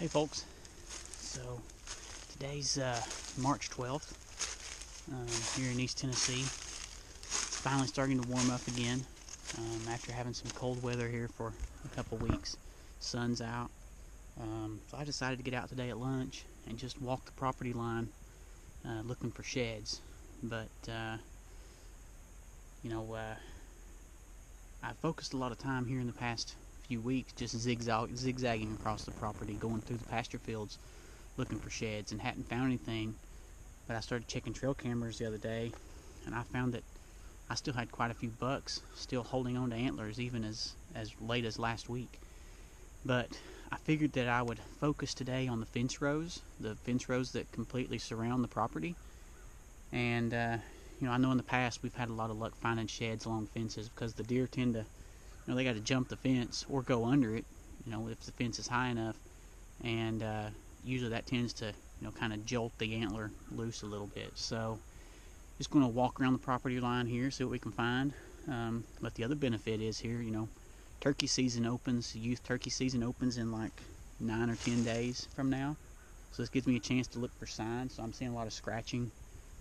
Hey folks, so today's March 12th here in East Tennessee. It's finally starting to warm up again after having some cold weather here for a couple weeks. Sun's out, so I decided to get out today at lunch and just walk the property line looking for sheds. But I've focused a lot of time here in the past few weeks just zigzagging across the property, going through the pasture fields looking for sheds, and hadn't found anything. But I started checking trail cameras the other day, and I found that I still had quite a few bucks still holding on to antlers even as late as last week. But I figured that I would focus today on the fence rows that completely surround the property. And I know in the past we've had a lot of luck finding sheds along fences because the deer tend to, they got to jump the fence or go under it, if the fence is high enough, and usually that tends to, kind of jolt the antler loose a little bit. So just going to walk around the property line here, see what we can find. But the other benefit is here, turkey season opens, youth turkey season opens in like 9 or 10 days from now. So this gives me a chance to look for signs. So I'm seeing a lot of scratching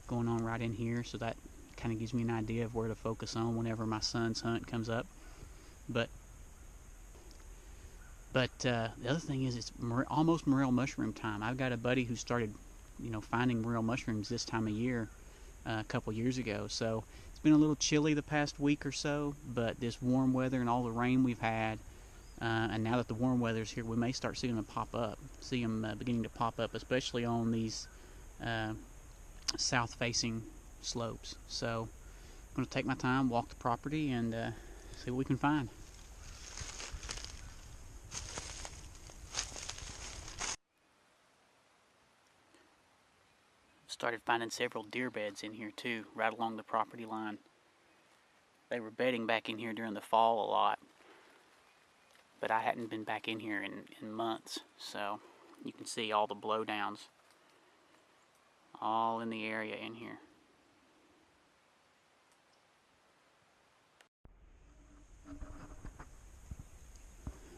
going on right in here, so that kind of gives me an idea of where to focus on whenever my son's hunt comes up. But the other thing is, it's almost morel mushroom time. I've got a buddy who started, finding morel mushrooms this time of year a couple years ago. So it's been a little chilly the past week or so, but this warm weather and all the rain we've had, and now that the warm weather's here, we may start seeing them pop up. See them beginning to pop up, especially on these south-facing slopes. So I'm going to take my time, walk the property, and see what we can find. Started finding several deer beds in here too, right along the property line. They were bedding back in here during the fall a lot, but I hadn't been back in here in months. So you can see all the blowdowns all in the area in here.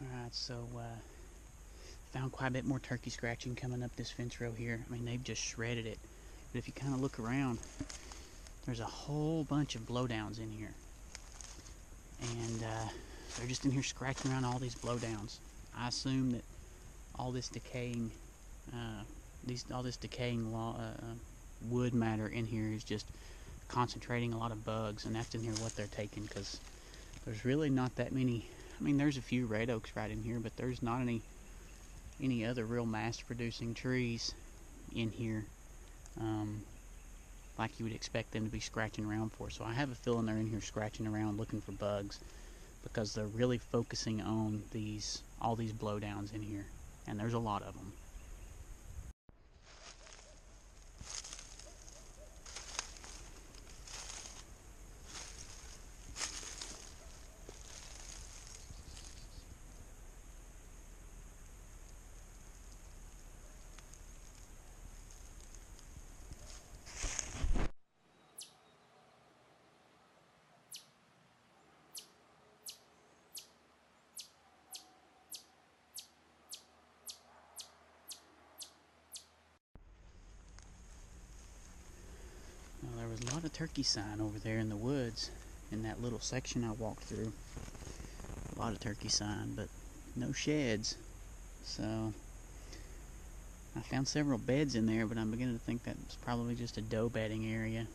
Alright, so found quite a bit more turkey scratching coming up this fence row here. I mean, they've just shredded it. But if you kind of look around, there's a whole bunch of blowdowns in here. And they're just in here scratching around all these blowdowns. I assume that all this decaying wood matter in here is just concentrating a lot of bugs, and that's in here what they're taking, because there's really not that many. I mean, there's a few red oaks right in here, but there's not any other real mass producing trees in here like you would expect them to be scratching around for. So I have a feeling they're in here scratching around looking for bugs, because they're really focusing on all these blowdowns in here, and there's a lot of them. Well, there was a lot of turkey sign over there in the woods in that little section I walked through. A lot of turkey sign, but no sheds. So I found several beds in there, but I'm beginning to think that it's probably just a doe bedding area.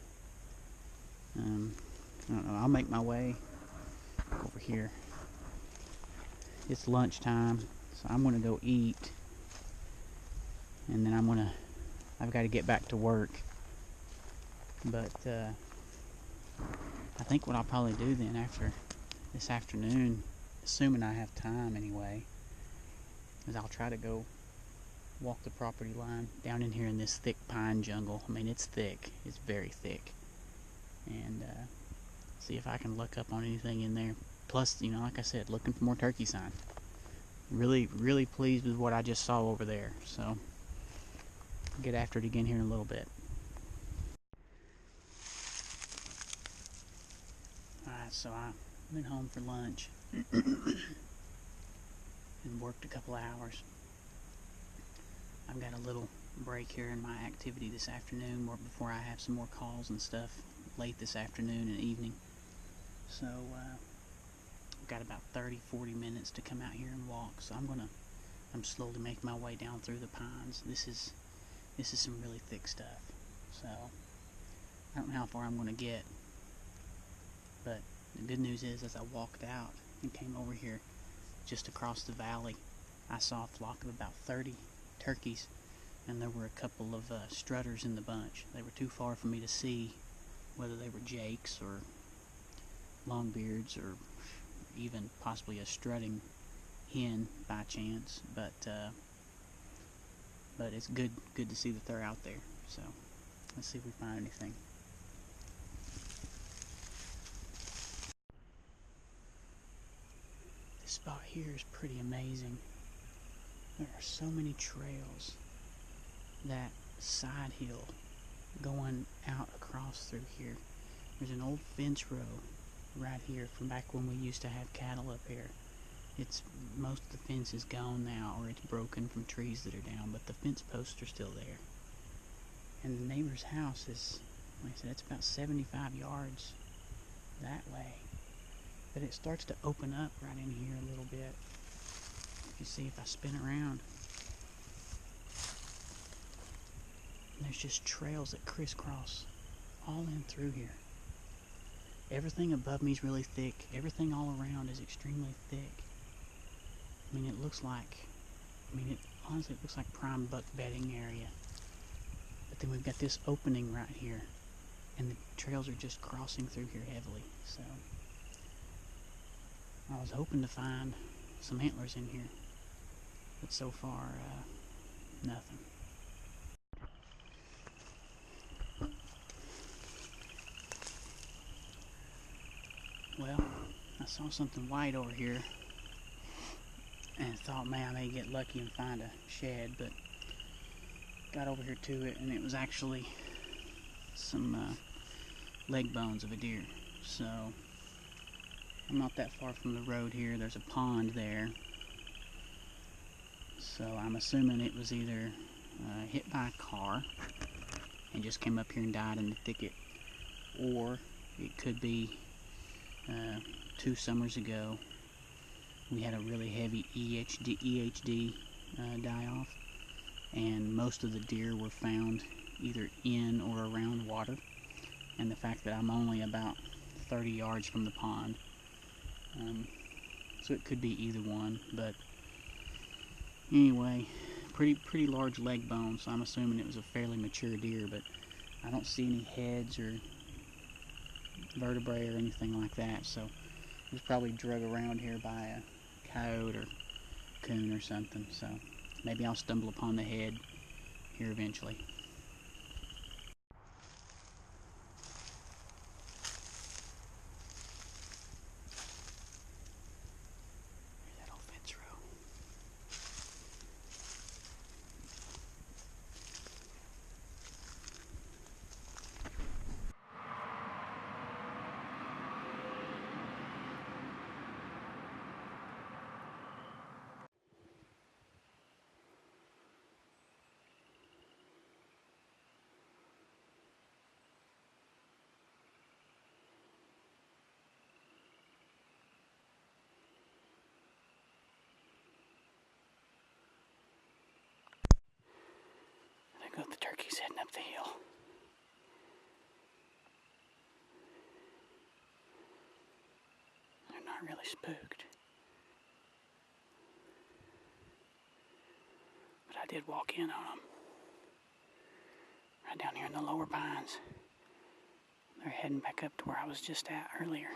I don't know. I'll make my way over here. It's lunchtime, so I'm going to go eat, and then I've got to get back to work. But I think what I'll probably do then after this afternoon, assuming I have time anyway, is I'll try to go walk the property line down in here in this thick pine jungle. I mean, it's thick. It's very thick. And see if I can look up on anything in there. Plus, like I said, looking for more turkey sign. Really, really pleased with what I just saw over there. So I'll get after it again here in a little bit. Alright, so I went home for lunch and worked a couple hours. I've got a little break here in my activity this afternoon before I have some more calls and stuff late this afternoon and evening. So I've got about 30-40 minutes to come out here and walk. So I'm slowly making my way down through the pines. This is some really thick stuff. So I don't know how far I'm going to get, but the good news is, as I walked out and came over here just across the valley, I saw a flock of about 30 turkeys, and there were a couple of strutters in the bunch. They were too far for me to see whether they were jakes or longbeards or even possibly a strutting hen by chance, but it's good to see that they're out there. So let's see if we find anything. This spot here is pretty amazing. There are so many trails. That side hill going out across through here. There's an old fence row right here from back when we used to have cattle up here. Most of the fence is gone now, or it's broken from trees that are down, but the fence posts are still there. And the neighbor's house is, like I said, it's about 75 yards that way. But it starts to open up right in here a little bit. You see if I spin around. And there's just trails that crisscross all in through here. Everything above me is really thick. Everything all around is extremely thick. I mean, it honestly looks like prime buck bedding area. But then we've got this opening right here, and the trails are just crossing through here heavily. So I was hoping to find some antlers in here, but so far, nothing. Well, I saw something white over here and thought, man, I may get lucky and find a shed, but got over here to it and it was actually some leg bones of a deer. So I'm not that far from the road here. There's a pond there. So I'm assuming it was either hit by a car and just came up here and died in the thicket, or it could be 2 summers ago we had a really heavy EHD die-off, and most of the deer were found either in or around water. And the fact that I'm only about 30 yards from the pond, so it could be either one. But anyway, pretty large leg bone, so I'm assuming it was a fairly mature deer, but I don't see any heads or vertebrae or anything like that, so it was probably drug around here by a coyote or coon or something. So maybe I'll stumble upon the head here eventually. There's that old fence row. There go the turkeys heading up the hill. They're not really spooked. But I did walk in on them. Right down here in the lower pines. They're heading back up to where I was just at earlier.